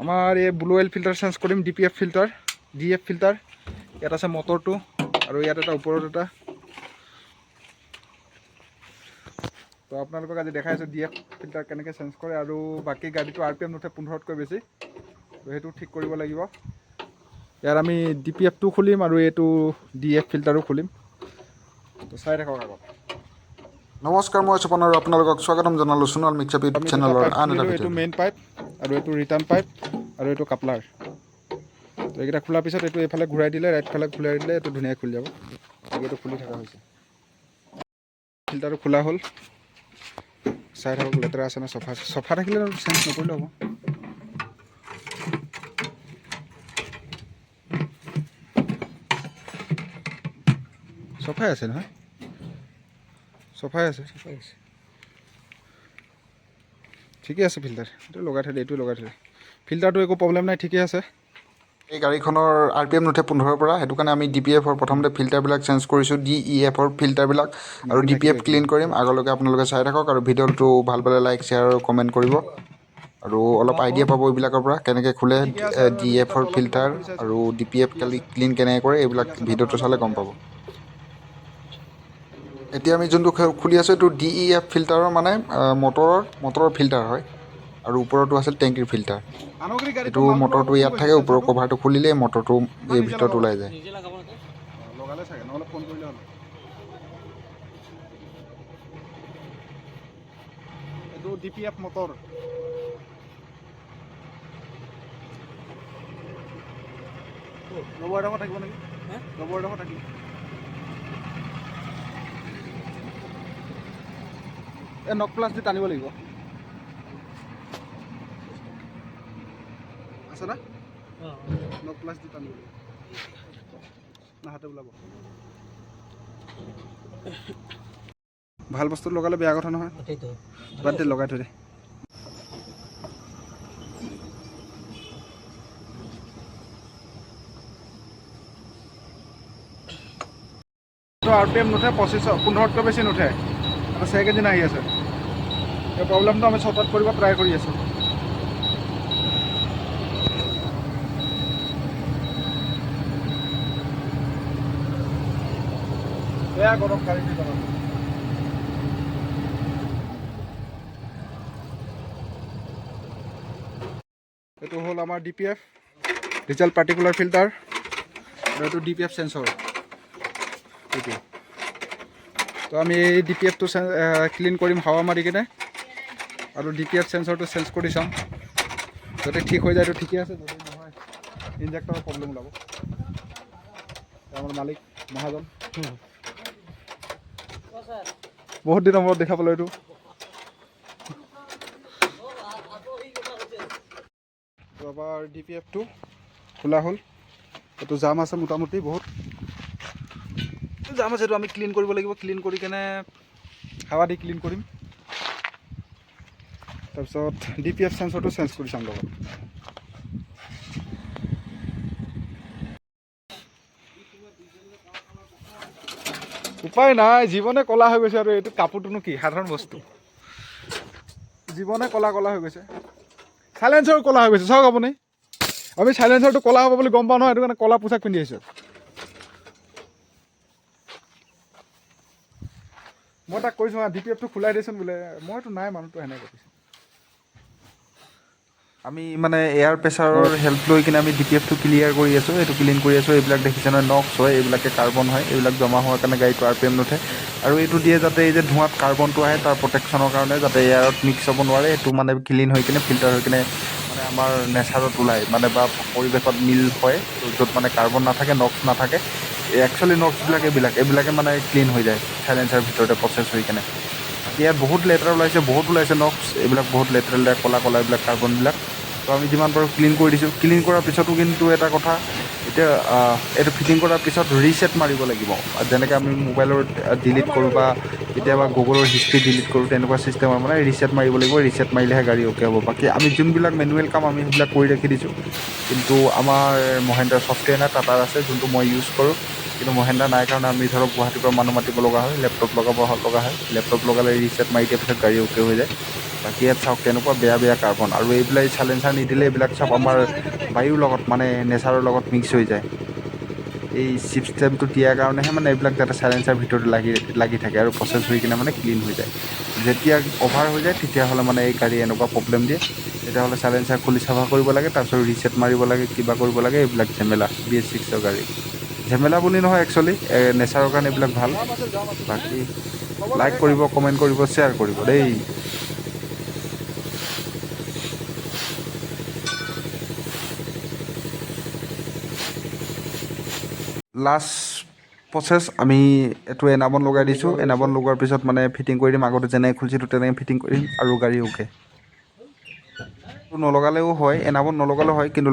আমাৰ এই blue oil filter change কৰিম, DPF ফিল্টাৰ, DF ফিল্টাৰ। ইয়াত আছে মটৰটো আৰু ইয়াত এটা ওপৰত এটা। তো আপোনালোকক আজি দেখাইছোঁ DF ফিল্টাৰ কেনেকৈ চেঞ্জ কৰে, আৰু বাকী গাড়ীটো RPM নুঠে 15তকৈ বেছি, তো সেইটো ঠিক কৰিব লাগিব। ইয়াত আমি DPFটো খুলিম আৰু এইটো DF ফিল্টাৰো খুলিম, তো চাই থাকক আগত। নমস্কাৰ, মই সুপন আৰু আপোনালোকক স্বাগতম জনালোঁ সোণাল মিক্সাপ ইউটিউব আমি দুটা চেনেলৰ পাইপ আন এটা খুলিলোঁ, এইটো ভিডিঅ'। মেইন পাইপ আৰু এইটো ৰিটাৰ্ণ পাইপ আৰু এইটো কাপলাৰ। তো এইকেইটা খোলাৰ পিছত এইটো এইফালে ঘূৰাই দিলে, ৰাইটফালে ঘূৰাই দিলে এইটো ধুনীয়াকৈ খুলি যাব। এইটো খুলি থকা হৈছে। ফিল্টাৰটো খোলা হ'ল, চাই থাকক লেতেৰা আছে নে চফা আছে। চফা থাকিলে চেঞ্জ নকৰিলেও হ'ব। চফাই আছে নহয়, চফাই আছে, ঠিকে আছে। ফিল্টাৰ এইটো লগাই থৈ দিয়ে, এইটো লগাই থৈ দিয়ে। ফিল্টাৰটো একো প্ৰব্লেম নাই, ঠিকে আছে। এই গাড়ীখনৰ RPM নুঠে 15ৰ পৰা, সেইটো কাৰণে আমি DPFৰ প্ৰথমতে ফিল্টাৰবিলাক চেঞ্জ কৰিছোঁ, DEFৰ ফিল্টাৰবিলাক, আৰু DPF ক্লিন কৰিম। আগলৈকে আপোনালোকে চাই থাকক আৰু ভিডিঅ'টো ভাল পালে লাইক, শ্বেয়াৰ আৰু কমেণ্ট কৰিব, আৰু অলপ আইডিয়া পাব এইবিলাকৰ পৰা কেনেকৈ খোলে DEFৰ ফিল্টাৰ আৰু DPF ক্লিন কেনেকৈ কৰে, এইবিলাক ভিডিঅ'টো চালে গম পাব। এতিয়া আমি যোনটো খুলি আছোঁ এইটো DEF ফিল্টাৰৰ মানে মটৰৰ ফিল্টাৰ হয়, আৰু ওপৰতো আছিল টেংকিৰ ফিল্টাৰ। এইটো মটৰটো ইয়াত থাকে, ওপৰৰ কভাৰটো খুলিলেই মটৰটো এই ভিতৰত ওলাই যায়। লগালে চাগে, নহ'লে ফোন কৰিলে হ'ল। এইটো DPF মটৰ। ৰবৰ এডোখৰ থাকিব নেকি, ৰবৰ এডোখৰ থাকিব। এই নক প্লাছ দি টানিব লাগিব, আছে না? নক প্লাছ দি টানিব লাগিব, না হাতে ওলাব। ভাল বস্তু লগালে বেয়া কথা নহয়, বাদ দে, লগাই থৈ দে। RPM নুঠে 15তকৈ বেছি নুঠে, আৰু চেক ইঞ্জিন আহি আছে। এই প্ৰব্লেমটো আমি চৰ্ট আউট কৰিব ট্ৰাই কৰি আছোঁ। বেয়া গৰম গাড়ীটো গৰম। এইটো হ'ল আমাৰ DPF ডিজেল পাৰ্টিকুলাৰ ফিল্টাৰ, আৰু এইটো DPF চেঞ্চৰ। এইটো তো আমি এই DPFটো ক্লিন কৰিম হাৱা মাৰি কিনে, আৰু DPF চেঞ্চৰটো চেঞ্জ কৰি চাম। যদি ঠিক হৈ যায় তো ঠিকে আছে, যদি নহয় ইঞ্জেক্টৰৰ প্ৰব্লেম ওলাব। আমাৰ মালিক মহাজন, বহুত দিনৰ মূৰত দেখা পালোঁ এইটো। এবাৰ DPFটো খোলা হ'ল, এইটো জাম আছে মোটামুটি বহুত জাম আছে। এইটো আমি ক্লিন কৰিব লাগিব, ক্লিন কৰি কেনে হাৱা দি ক্লিন কৰিম। তাৰপিছত DPF চেঞ্চৰটো চেঞ্জ কৰি চাম লগত। উপায় নাই, জীৱনে ক'লা হৈ গৈছে, আৰু এইটো কাপোৰটোনো কি সাধাৰণ বস্তু, জীৱনে ক'লা ক'লা হৈ গৈছে। চাইলেঞ্চাৰো ক'লা হৈ গৈছে, চাওক আপুনি। আমি চাইলেঞ্চাৰটো ক'লা হ'ব বুলি গম পাওঁ নহয়, সেইটো কাৰণে ক'লা পোছাক পিন্ধি আহিছোঁ। মই তাক কৈছোঁ DPFটো খোলাই দেচোন বোলে, মইতো নাই মানুহটো সেনেকৈ কৈছোঁ। আমি মানে এয়াৰ প্ৰেছাৰৰ হেল্প লৈ কিনে আমি DPFটো ক্লিয়াৰ কৰি আছোঁ, এইটো ক্লিন কৰি আছোঁ। এইবিলাক দেখিছে নহয়, নক্স হয়, এইবিলাকে কাৰ্বন হয়, এইবিলাক জমা হোৱাৰ কাৰণে গাড়ীটো RPM নুঠে। আৰু এইটো দিয়ে যাতে এই যে ধোঁৱাত কাৰ্বনটো আহে তাৰ প্ৰটেকশ্যনৰ কাৰণে, যাতে এয়াৰত মিক্স হ'ব নোৱাৰে। এইটো মানে ক্লিন হৈ কিনে ফিল্টাৰ হৈ কিনে মানে আমাৰ নেচাৰত ওলায়, মানে বা পৰিৱেশত মিল হয়, য'ত মানে কাৰ্বন নাথাকে, নক্স নাথাকে। একচুৱেলি নক্সবিলাক এইবিলাকে মানে ক্লিন হৈ যায় চাইলেঞ্চাৰ ভিতৰতে প্ৰচেছ হৈ কিনে। বাকী ইয়াত বহুত লেতেৰা বহুত ওলাইছে নক্স, এইবিলাক বহুত লেতেৰা ক'লা এইবিলাক কাৰ্বনবিলাক। তো আমি যিমান পাৰোঁ ক্লিন কৰি দিছোঁ। ক্লিন কৰাৰ পিছতো কিন্তু এটা কথা, এতিয়া এইটো ফিটিং কৰাৰ পিছত ৰিছেট মাৰিব লাগিব। যেনেকৈ আমি মোবাইলৰ ডিলিট কৰোঁ বা কেতিয়াবা গুগলৰ হিষ্ট্ৰী ডিলিট কৰোঁ, তেনেকুৱা ছিষ্টেমৰ মানে ৰিছেট মাৰিব লাগিব। ৰিছেট মাৰিলেহে গাড়ী অ'কে হ'ব। বাকী আমি যোনবিলাক মেনুৱেল কাম আমি সেইবিলাক কৰি ৰাখি দিছোঁ, কিন্তু আমাৰ মহেন্দ্ৰ ছফ্টৱেৰ নাই, টাটাৰ আছে, যোনটো মই ইউজ কৰোঁ। কিন্তু মহেন্দ্ৰা নাই কাৰণে আমি ধৰক গুৱাহাটীৰ পৰা মানুহ মাতিব লগা হয়, লেপটপ লগাব লগা হয়। লেপটপ লগালে ৰিচেট মাৰি দিয়াৰ পিছত গাড়ী অ'কে হৈ যায়। বাকী ইয়াত চাওক কেনেকুৱা বেয়া বেয়া কাৰ্বন, আৰু এইবিলাক চাইলেঞ্চাৰ নিদিলে এইবিলাক চব আমাৰ বায়ুৰ লগত মানে নেচাৰৰ লগত মিক্স হৈ যায়। এই চিষ্টেমটো দিয়াৰ কাৰণেহে মানে এইবিলাক যাতে চাইলেঞ্চাৰ ভিতৰত লাগি থাকে আৰু প্ৰচেছ হৈ কিনে মানে ক্লিন হৈ যায়। যেতিয়া অভাৰ হৈ যায় তেতিয়াহ'লে মানে এই গাড়ী এনেকুৱা প্ৰব্লেম দিয়ে। তেতিয়াহ'লে চাইলেঞ্চাৰ খুলি চাফা কৰিব লাগে, তাৰপিছত ৰিচেট মাৰিব লাগে, কিবা কৰিব লাগে, এইবিলাক ঝেমেলা BS6ৰ গাড়ী। ঝেমেলা বুলি নহয় একচুৱেলি, নেচাৰৰ কাৰণে এইবিলাক ভাল। বাকী লাইক কৰিব, কমেণ্ট কৰিব, শ্বেয়াৰ কৰিব দেই। লাষ্ট প্ৰচেছ আমি এইটো এনাবন লগাই দিছোঁ। এনাবন লগোৱাৰ পিছত মানে ফিটিং কৰি দিম, আগতে যেনেকৈ খুলিছিলোঁ তেনেকৈ ফিটিং কৰি দিম আৰু গাড়ী অ'কে। নলগালেও হয়, এনাবন নলগালেও হয়, কিন্তু